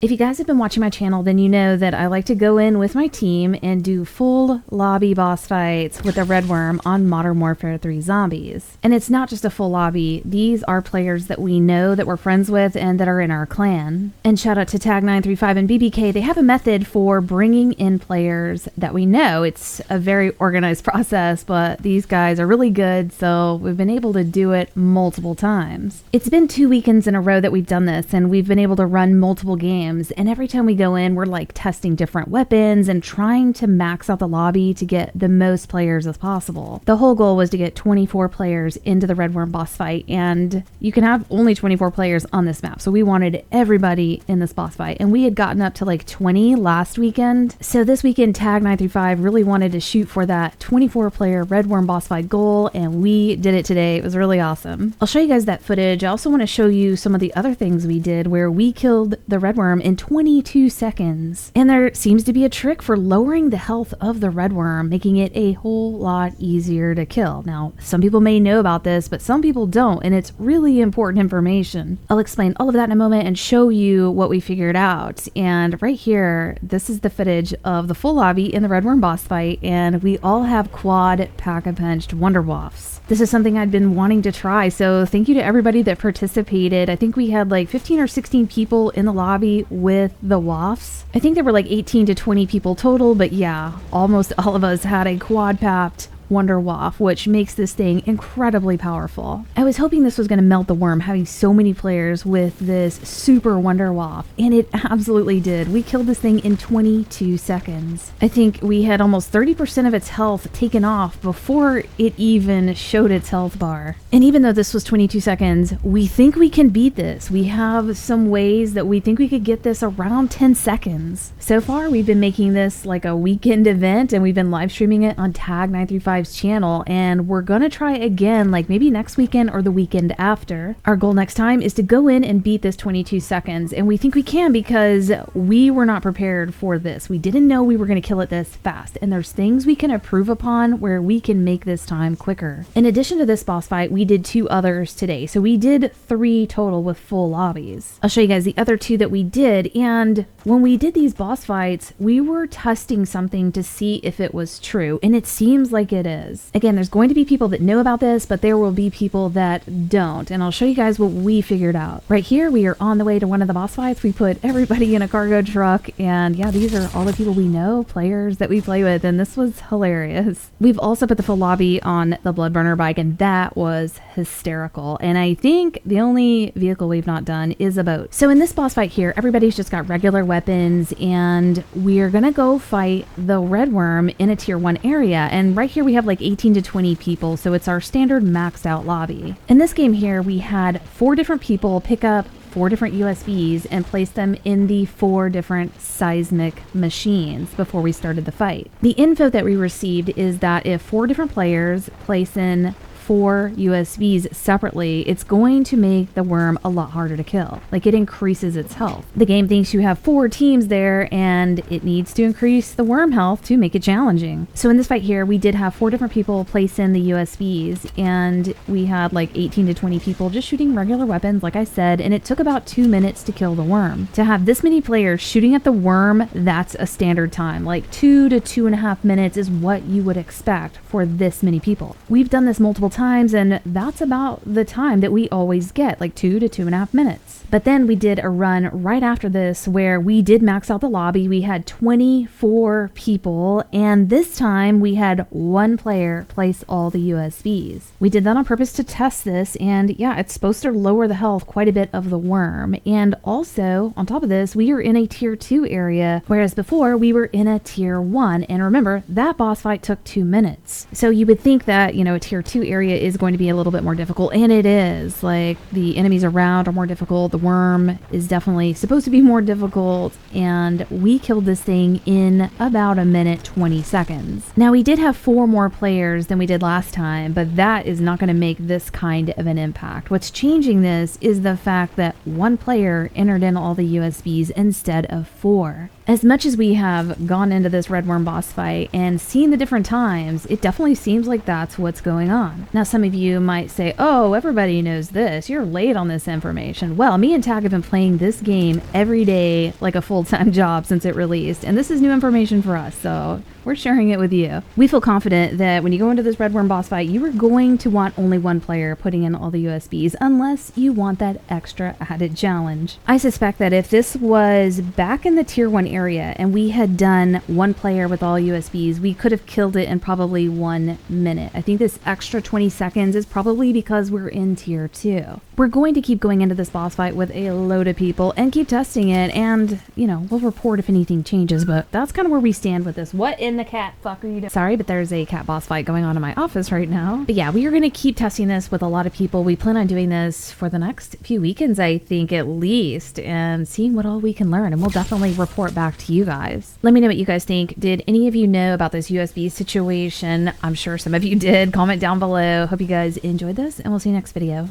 If you guys have been watching my channel, then you know that I like to go in with my team and do full lobby boss fights with the REDWORM on Modern Warfare 3 Zombies. And it's not just a full lobby, these are players that we know, that we're friends with, and that are in our clan. And shout out to T.A.G 935 and BBK, they have a method for bringing in players that we know. It's a very organized process, but these guys are really good, so we've been able to do it multiple times. It's been 2 weekends in a row that we've done this, and we've been able to run multiple games. And every time we go in, we're like testing different weapons and trying to max out the lobby to get the most players as possible. The whole goal was to get 24 players into the REDWORM boss fight, and you can have only 24 players on this map. So we wanted everybody in this boss fight, and we had gotten up to like 20 last weekend. So this weekend, T.A.G 935 really wanted to shoot for that 24 player REDWORM boss fight goal, and we did it today. It was really awesome. I'll show you guys that footage. I also want to show you some of the other things we did where we killed the REDWORM in 22 seconds. And there seems to be a trick for lowering the health of the REDWORM, making it a whole lot easier to kill. Now, some people may know about this, but some people don't, and it's really important information. I'll explain all of that in a moment and show you what we figured out. And right here, this is the footage of the full lobby in the REDWORM boss fight, and we all have quad pack-a-punched Wonder Waffs. This is something I'd been wanting to try, so thank you to everybody that participated. I think we had like 15 or 16 people in the lobby with the wafts. I think there were like 18 to 20 people total, but yeah, almost all of us had a quad packed Wonder Waff, which makes this thing incredibly powerful. I was hoping this was going to melt the worm, having so many players with this super Wonder Waff, and it absolutely did. We killed this thing in 22 seconds. I think we had almost 30% of its health taken off before it even showed its health bar. And even though this was 22 seconds, we think we can beat this. We have some ways that we think we could get this around 10 seconds. So far, we've been making this like a weekend event, and we've been live streaming it on T.A.G 935 channel, and we're gonna try again like maybe next weekend or the weekend after. Our goal next time is to go in and beat this 22 seconds, and we think we can because we were not prepared for this. We didn't know we were going to kill it this fast, and there's things we can improve upon where we can make this time quicker. In addition to this boss fight, we did 2 others today, so we did 3 total with full lobbies. I'll show you guys the other 2 that we did, and when we did these boss fights, we were testing something to see if it was true, and it seems like it is. Again, there's going to be people that know about this, but there will be people that don't, and I'll show you guys what we figured out. Right here, we are on the way to one of the boss fights. We put everybody in a cargo truck, and yeah, these are all the people we know, players that we play with, and this was hilarious. We've also put the full lobby on the Blood Burner bike, and that was hysterical, and I think the only vehicle we've not done is a boat. So in this boss fight here, everybody's just got regular weapons, and we're gonna go fight the REDWORM in a tier 1 area, and right here we have like 18 to 20 people, so it's our standard maxed out lobby. In this game here, we had 4 different people pick up 4 different USBs and place them in the 4 different seismic machines before we started the fight. The info that we received is that if 4 different players place in 4 USBs separately, it's going to make the worm a lot harder to kill. Like, it increases its health. The game thinks you have 4 teams there, and it needs to increase the worm health to make it challenging. So in this fight here, we did have 4 different people place in the USBs, and we had like 18 to 20 people just shooting regular weapons, like I said, and it took about 2 minutes to kill the worm. To have this many players shooting at the worm, that's a standard time. Like 2 to 2.5 minutes is what you would expect for this many people. We've done this multiple times, and that's about the time that we always get, like 2 to 2.5 minutes. But then we did a run right after this where we did max out the lobby. We had 24 people, and this time we had 1 player place all the USBs. We did that on purpose to test this, and yeah, it's supposed to lower the health quite a bit of the worm. And also, on top of this, we are in a tier 2 area, whereas before we were in a tier 1. And remember, that boss fight took 2 minutes. So you would think that, you know, a tier 2 area is going to be a little bit more difficult, and it is. Like, the enemies around are more difficult, the worm is definitely supposed to be more difficult, and we killed this thing in about 1 minute 20 seconds. Now, we did have 4 more players than we did last time, but that is not going to make this kind of an impact. What's changing this is the fact that 1 player entered in all the USBs instead of 4. As much as we have gone into this REDWORM boss fight and seen the different times, it definitely seems like that's what's going on. Now, Now, some of you might say, oh, everybody knows this. You're late on this information. Well, me and T.A.G have been playing this game every day like a full-time job since it released, and this is new information for us, so we're sharing it with you. We feel confident that when you go into this REDWORM boss fight, you are going to want only one player putting in all the USBs, unless you want that extra added challenge. I suspect that if this was back in the tier 1 area and we had done one player with all USBs, we could have killed it in probably 1 minute. I think this extra 20 seconds is probably because we're in tier 2. We're going to keep going into this boss fight with a load of people and keep testing it, and, you know, we'll report if anything changes, but that's kind of where we stand with this. What in the cat fuck are you doing? Sorry, but there's a cat boss fight going on in my office right now. But yeah, we are going to keep testing this with a lot of people. We plan on doing this for the next few weekends, I think, at least, and seeing what all we can learn, and we'll definitely report back to you guys. Let me know what you guys think. Did any of you know about this USB situation? I'm sure some of you did. Comment down below. Hope you guys enjoyed this, and we'll see you next video.